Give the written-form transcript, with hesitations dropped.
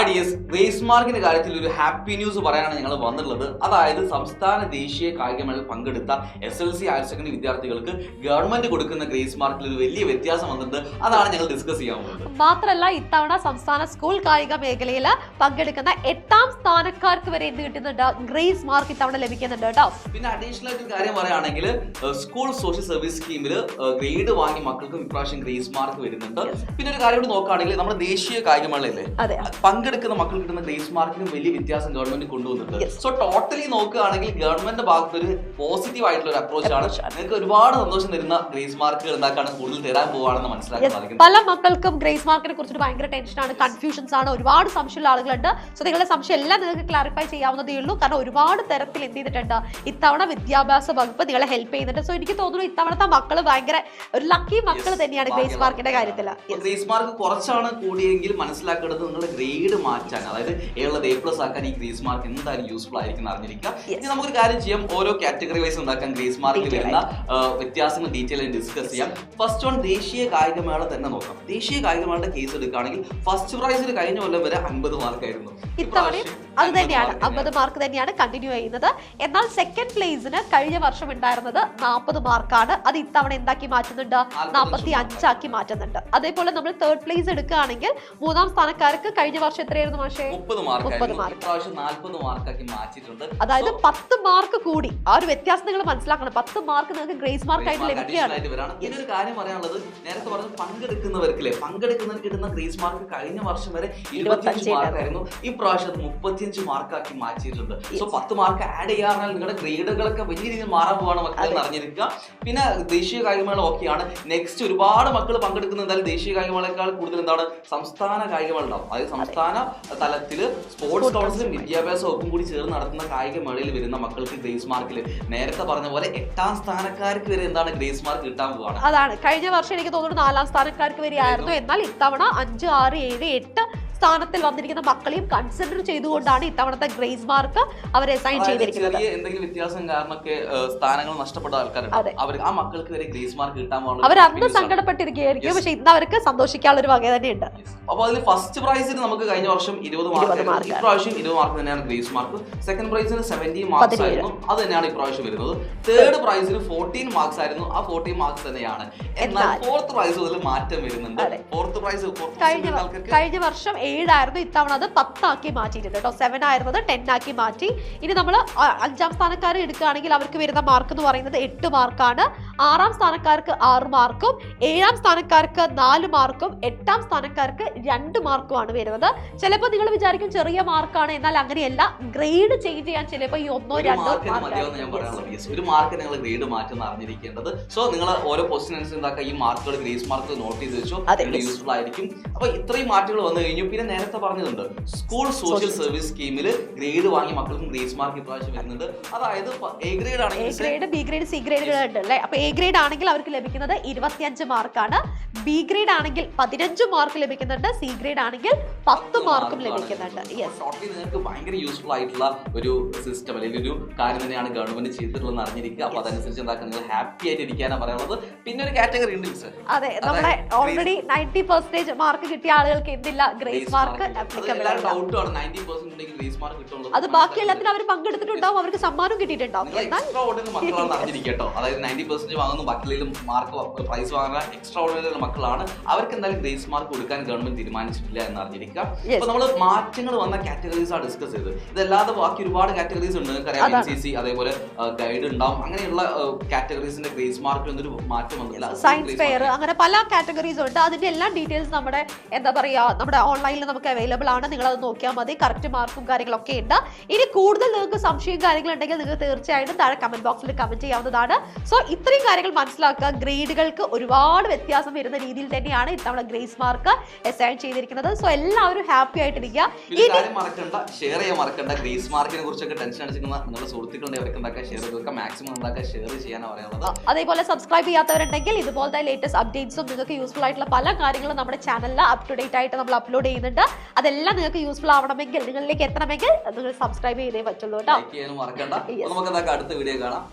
ഡിയസ്, grace മാർക്കിന്റെ കാര്യത്തിൽ ഒരു ഹാപ്പി ന്യൂസ് പറയാനാണ് ഞങ്ങൾ വന്നിട്ടുള്ളത്. അതായത് സംസ്ഥാന ദേശീയ കായികമേളയിൽ പങ്കെടുത്ത SLC ഹയർ സെക്കൻഡറി വിദ്യാർത്ഥികൾക്ക് ഗവൺമെന്റ് കൊടുക്കുന്ന ഗ്രേസ് മാർക്കിൽ ഒരു വലിയ വ്യത്യാസം വന്നിട്ടുണ്ട്. അതാണ് ഞങ്ങൾ ഡിസ്കസ് ചെയ്യാൻ പോകുന്നത്. മാത്രമല്ല, ഇത്തവണ സംസ്ഥാന സ്കൂൾ കായിക മേഖലയിൽ പങ്കെടുക്കുന്ന 8ാം സ്ഥാനക്കാർക്ക് വരെ എന്ത് കിട്ടുന്നുണ്ട്? ഗ്രേസ് മാർക്ക് ഇത്തവണ ലഭിക്കുന്നുണ്ട് കേട്ടോ. പിന്നെ അഡീഷണൽ ആയിട്ട് കാര്യം പറയുകയാണെങ്കിൽ സ്കൂൾ സോഷ്യൽ സർവീസ് സ്കീമിൽ ഗ്രേഡ് വാങ്ങി മക്കൾക്കും ഇപ്രാവശ്യം ഗ്രേസ് മാർക്ക് വരുന്നുണ്ട്. പിന്നെ ഒരു കാര്യം കൂടി നോക്കുകയാണെങ്കിൽ നമ്മുടെ ദേശീയ കായികമേളയിലെ പങ്കെടുക്കുന്ന മക്കൾ കിട്ടുന്ന ഗ്രേസ് മാർക്കിനും വലിയ വ്യത്യാസം ഗവൺമെന്റ് കൊണ്ടുവന്നിട്ടുണ്ട്. സോ ടോട്ടലി നോക്കുകയാണെങ്കിൽ ഗവൺമെന്റിന്റെ ഭാഗത്ത് ഒരു പോസിറ്റീവ് ആയിട്ടുള്ള ഒരു അപ്രോച്ച് ആണ്. നിങ്ങൾക്ക് ഒരുപാട് സന്തോഷം തരുന്ന ഗ്രേസ് മാർക്കുകൾ എന്താക്കാണ് കൂടുതൽ തരാൻ പോവാണെന്ന് മനസ്സിലാക്കാൻ സാധിക്കും. പല മക്കൾക്കും ഗ്രേസ് മാർക്കിനെ കുറിച്ചിട്ട് ഭയങ്കര ടെൻഷനാണ്, കൺഫ്യൂഷൻസ് ആണ്, ഒരുപാട് സംശയമുള്ള ആളുകളുണ്ട്. സോ നിങ്ങളുടെ സംശയം എല്ലാം നിങ്ങൾക്ക് ക്ലാരിഫൈ ചെയ്യാവുന്നതേ ഉള്ളൂ. കാരണം ഒരുപാട് തരത്തിൽ എന്ത് ചെയ്തിട്ടുണ്ട് ഇത്തവണ വിദ്യാഭ്യാസ വകുപ്പ് നിങ്ങളെ ഹെൽപ്പ് ചെയ്യുന്നുണ്ട്. സോ എനിക്ക് തോന്നുന്നു ഇത്തവണത്തെ മക്കൾ ഭയങ്കര ഒരു ലക്കി മക്കൾ തന്നെയാണ് ഗ്രേസ് മാർക്കിന്റെ കാര്യത്തിൽ. ഗ്രേസ് മാർക്ക് കുറച്ചാണ് കൂടിയെങ്കിൽ മനസ്സിലാക്കേണ്ടത് നിങ്ങളുടെ ഗ്രേഡ് മാറ്റാൻ, അതായത് A+ ആക്കാൻ ഈ ഗ്രേസ് മാർക്ക് എന്തായാലും യൂസ്ഫുൾ ആയിരിക്കും അറിഞ്ഞിരിക്കുക. ഇനി നമുക്കൊരു കാര്യം ചെയ്യാം, ഓരോ കാറ്റഗറി വൈസ് ഉണ്ടാക്കാൻ ഗ്രേസ് മാർക്കിൽ വരുന്ന വ്യത്യാസങ്ങൾ ഡീറ്റെയിൽ ആയി ഡിസ്കസ് ചെയ്യാം. ഫസ്റ്റ് ഓൺ ദേശീയ കായികമേള തന്നെ നോക്കാം. ദേശീയ കായികമേളയുടെ കേസ് എടുക്കുകയാണെങ്കിൽ ഫസ്റ്റ് പ്രൈസിൽ കഴിഞ്ഞ കൊല്ലം വരെ 50 മാർക്കായിരുന്നു. ഇത്തവണയും അത് തന്നെയാണ്, 50 മാർക്ക് തന്നെയാണ് കണ്ടിന്യൂ ചെയ്യുന്നത്. എന്നാൽ സെക്കൻഡ് പ്ലേസിന് കഴിഞ്ഞ വർഷം ഉണ്ടായിരുന്നത് 40 മാർക്കാണ്. അത് ഇത്തവണ എന്താക്കി മാറ്റുന്നുണ്ട്? 45 ആക്കി മാറ്റുന്നുണ്ട്. അതേപോലെ നമ്മൾ തേർഡ് പ്ലേസ് എടുക്കുകയാണെങ്കിൽ 3ാം സ്ഥാനക്കാർക്ക് കഴിഞ്ഞ വർഷം എത്രയായിരുന്നു മാഷേ? 30 മാർക്ക്. 40 മാർക്കാക്കി മാറ്റിയിട്ടുണ്ട്. അതായത് 10 മാർക്ക് കൂടി. ആ ഒരു വ്യത്യാസം നിങ്ങൾ മനസ്സിലാക്കണം. 10 മാർക്ക് നിങ്ങൾക്ക് ഗ്രേസ് മാർക്ക് ആയിട്ട് ലഭിക്കുകയാണ്. ഇതിനൊരു കാര്യം പറയാനുള്ളത്, നേരത്തെ പറഞ്ഞ പങ്കെടുക്കുന്നവർക്ക് കിട്ടുന്ന ഗ്രേസ് മാർക്ക് കഴിഞ്ഞ വർഷം വരെ 25 മാർക്കായിരുന്നു. ഈ പ്രാവശ്യം 35 മാർക്കാക്കി മാറ്റിയിട്ടുണ്ട്. സോ 10 മാർക്ക് ആഡ് ചെയ്യാറുണ്ട്. നിങ്ങളുടെ ഗ്രേഡുകളൊക്കെ വലിയ രീതിയിൽ മാറാൻ പോവാണ് മക്കളെ അറിഞ്ഞിരിക്കുക. പിന്നെ ദേശീയ കായികമേള ഓക്കെയാണ്. നെക്സ്റ്റ് ഒരുപാട് മക്കൾ പങ്കെടുക്കുന്ന എന്തായാലും ദേശീയ കായികമേളയേക്കാൾ കൂടുതൽ എന്താണ് സംസ്ഥാന കായികമേള ഉണ്ടാവും. അതായത് സംസ്ഥാന തലത്തിൽ സ്പോർട്സ് കൗൺസിലും വിദ്യാഭ്യാസ വകുപ്പും കൂടി ചേർന്ന് നടത്തുന്ന കായികമേളയിൽ വരുന്ന മക്കൾക്ക് ഗ്രേസ് മാർക്കിൽ നേരത്തെ പറഞ്ഞ പോലെ 8ാം സ്ഥാനക്കാർക്ക് വരെ എന്താണ് ഗ്രേസ് മാർക്ക് കിട്ടാൻ പോവാണ്. അതാണ് കഴിഞ്ഞ വർഷം എനിക്ക് തോന്നുന്നു 4ാം സ്ഥാനക്കാർക്ക് വരെ ആയിരുന്നു. എന്നാൽ ഇത്തവണ 5, 6, 7, 8 സ്ഥാനത്തിൽ വന്നിരിക്കുന്ന മക്കളെയും കൺസിഡർ ചെയ്തുകൊണ്ടാണ് ഇത്തവണത്തെ ഗ്രേസ് മാർക്ക് അവർ അസൈൻ ചെയ്തിരിക്കുന്നത്. എന്തെങ്കിലും വ്യത്യാസം കാരണമൊക്കെ സ്ഥാനങ്ങൾ നഷ്ടപ്പെട്ട ആൾക്കാരുണ്ട്, അവർ ആ മക്കൾക്ക് വരെ ഗ്രേസ് മാർക്ക് കിട്ടാൻ പോകുന്നത് അവർ അന്ന് സങ്കടപ്പെട്ടിരിക്കുകയായിരിക്കും. പക്ഷെ ഇന്ന് അവർക്ക് സന്തോഷിക്കാനുള്ള ഒരു വക തന്നെയുണ്ട്. അപ്പൊ അതിൽ ഫസ്റ്റ് പ്രൈസിന് നമുക്ക് കഴിഞ്ഞ വർഷം 20 മാർക്ക്, ഇപ്രാവശ്യം 20 മാർക്ക് തന്നെയാണ് ഗ്രേസ് മാർക്ക്. സെക്കൻഡ് പ്രൈസിന് 70 മാർക്സ് ആയിരുന്നു, അത് തന്നെയാണ് ഇപ്രാവശ്യം വരുന്നത്. തേർഡ് പ്രൈസിന് 14 മാർക്സ് ആയിരുന്നു, ആ 14 മാർക്സ് തന്നെയാണ്. എന്നാൽ ഫോർത്ത് പ്രൈസ് മുതൽ മാറ്റം വരുന്നുണ്ട്. ഫോർത്ത് പ്രൈസ് കഴിഞ്ഞ വർഷം 7 ആയിരുന്നു, ഇത്തവണ അത് 10 ആക്കി മാറ്റിയിട്ടുണ്ട് കേട്ടോ. 7 ആയിരുന്നത് 10 ആക്കി മാറ്റി. ഇനി നമ്മൾ 5ാം സ്ഥാനക്കാരെ എടുക്കുകയാണെങ്കിൽ അവർക്ക് വരുന്ന മാർക്ക് എന്ന് പറയുന്നത് 8 മാർക്കാണ്. 6ാം സ്ഥാനക്കാർക്ക് 6 മാർക്കും 7ാം സ്ഥാനക്കാർക്ക് 4 മാർക്കും 8ാം സ്ഥാനക്കാർക്ക് 2 മാർക്കുമാണ് വരുന്നത്. ചിലപ്പോൾ നിങ്ങൾ വിചാരിക്കും ചെറിയ മാർക്കാണ്, എന്നാൽ അങ്ങനെയല്ല. ഗ്രേഡ് ചേഞ്ച് ചെയ്യാൻ ചിലപ്പോൾ ഈ 1, 2 ഒരു മാർക്ക് നിങ്ങൾ ഗ്രേഡ് മാറ്റുന്ന അറിഞ്ഞിരിക്കേണ്ടത്. സോ നിങ്ങൾ ഓരോ ക്വസ്റ്റ്യൻ അനുസരിച്ച് ഈ മാർക്കുകൾ ഗ്രേസ് മാർക്ക് നോട്ട് ചെയ്ത് വെച്ചോ, യൂസ്ഫുൾ ആയിരിക്കും. അപ്പൊ ഇത്രയും മാറ്റങ്ങൾ വന്നു കഴിഞ്ഞു. പിന്നെ നേരത്തെ പറഞ്ഞിട്ടുണ്ട് സ്കൂൾ സോഷ്യൽ സർവീസ് സ്കീമിൽ ഗ്രേഡ് വാങ്ങിയ മക്കൾക്കും ഗ്രേസ് മാർക്ക് ഇപ്രാവശ്യം വരുന്നുണ്ട്. അതായത് A ഗ്രേഡ് ആണെങ്കിൽ A grade, B grade, C ഗ്രേഡുകൾ ഉണ്ട് അല്ലേ. അപ്പൊ A ഗ്രേഡ് ആണെങ്കിൽ അവർക്ക് ലഭിക്കുന്നത് 25 മാർക്കാണ്. B ഗ്രേഡ് ആണെങ്കിൽ 15 മാർക്ക് ലഭിക്കുന്നുണ്ട്. C ഗ്രേഡ് ആണെങ്കിൽ 10 മാർക്കും ലഭിക്കുന്നുണ്ട്. ടോട്ടലി നിങ്ങൾക്ക് ഭയങ്കര യൂസ്ഫുൾ ആയിട്ടുള്ള ഒരു സിസ്റ്റം അല്ലെങ്കിൽ ഒരു കാര്യം തന്നെയാണ് ഗവൺമെന്റ് ചെയ്തിട്ടുള്ളത് അറിഞ്ഞിരിക്കുക. അപ്പൊ അതനുസരിച്ച് എന്താക്കാൻ നിങ്ങൾ ഹാപ്പി ആയിട്ട് ഇരിക്കാനാണ് പറയാനുള്ളത്. പിന്നെ ഒരു കാറ്റഗറി ഉണ്ട് മിസ്. അതെ, നമ്മുടെ ഓൾറെഡി 90% മാർക്ക് കിട്ടിയ ആളുകൾക്ക് എന്തില്ല ഗ്രേസ് മാർക്ക് അപ്ലിക്കബിൾ ആണ്. അത് ബാക്കി എല്ലാത്തിനും അവർ പങ്കെടുത്തിട്ടുണ്ടാവും, അവർക്ക് സമ്മാനം കിട്ടിയിട്ടുണ്ടാവും. അതായത് 90% വാങ്ങുന്നു, ബാക്കിയും മാർക്ക് പ്രൈസ് വാങ്ങുന്ന എക്സ്ട്രാ ഓർഡിനറി മക്കളാണ്. അവർക്ക് എന്തായാലും ഗ്രേസ് മാർക്ക് കൊടുക്കാൻ ഗവൺമെന്റ് തീരുമാനിച്ചിട്ടില്ല എന്ന് അറിഞ്ഞിരിക്കുക. അപ്പൊ നമ്മൾ മാറ്റങ്ങൾ വന്ന കാറ്റഗറീസ് ആണ് ഡിസ്കസ് ചെയ്തത്. ഇതല്ലാതെ ബാക്കി ഒരുപാട് കാറ്റഗറീസ് ഉണ്ട്. NCC അതേപോലെ ഗൈഡ് ഉണ്ടാവും. അങ്ങനെയുള്ള കാറ്റഗറീസിന്റെ ഗ്രേസ് മാർക്കിൽ ഒന്നൊരു മാറ്റം വന്നില്ല. സയൻസ് ഫെയർ, അങ്ങനെ പല കാറ്റഗറീസ് ഉണ്ട്. അതിന്റെ എല്ലാ ഡീറ്റെയിൽസ് നമ്മുടെ എന്താ പറയാ നമ്മുടെ ഓൺലൈനിൽ നമുക്ക് അവൈലബിൾ ആണ്. നിങ്ങൾ അത് നോക്കിയാൽ മതി. കറക്റ്റ് മാർക്കും കാര്യങ്ങളൊക്കെ ഉണ്ട്. ഇനി കൂടുതൽ നിങ്ങൾക്ക് സംശയം കാര്യങ്ങളുണ്ടെങ്കിൽ നിങ്ങൾക്ക് തീർച്ചയായിട്ടും താഴെ കമന്റ് ബോക്സിൽ കമന്റ് ചെയ്യാവുന്നതാണ്. സോ ഇത്രയും കാര്യങ്ങൾ മനസ്സിലാക്കുക. ഗ്രേഡുകൾക്ക് ഒരുപാട് വ്യത്യാസം വരുന്ന രീതിയിൽ തന്നെയാണ് ഇത്തവണ ഗ്രേസ് മാർക്ക് അസൈൻ ചെയ്തിരിക്കുന്നത്. സോ എല്ലാവരും ഹാപ്പി ആയിട്ടിരിക്കുക. ഷെയർ ചെയ്യാൻ മറക്കണ്ട. ഗ്രേസ് മാർക്കിനെ കുറിച്ചൊക്കെ ടെൻഷൻ അടിച്ചിരിക്കുന്ന നിങ്ങളുടെ സുഹൃത്തുക്കളുടെ ഷെയർ ചെയ്ത് മാക്സിമം ഷെയർ ചെയ്യാനാണ് പറയാനുള്ളത്. അതേപോലെ സബ്സ്ക്രൈബ് ചെയ്യാത്തവരുണ്ടെങ്കിൽ ഇതുപോലത്തെ ലേറ്റസ്റ്റ് അപ്ഡേറ്റ്സും നിങ്ങൾക്ക് യൂസ്ഫുൾ ആയിട്ടുള്ള പല കാര്യങ്ങളും നമ്മുടെ ചാനലിൽ അപ് ടു ഡേറ്റ് ആയിട്ട് നമ്മൾ അപ്ലോഡ് ചെയ്യുന്നുണ്ട്. അതെല്ലാം നിങ്ങൾക്ക് യൂസ്ഫുൾ ആവണമെങ്കിൽ, നിങ്ങളിലേക്ക് എത്തണമെങ്കിൽ നിങ്ങൾ സബ്സ്ക്രൈബ് ചെയ്തേ പറ്റുള്ളൂ കേട്ടോ. മറക്കണ്ട. നമുക്ക് അടുത്ത വീഡിയോ കാണാം.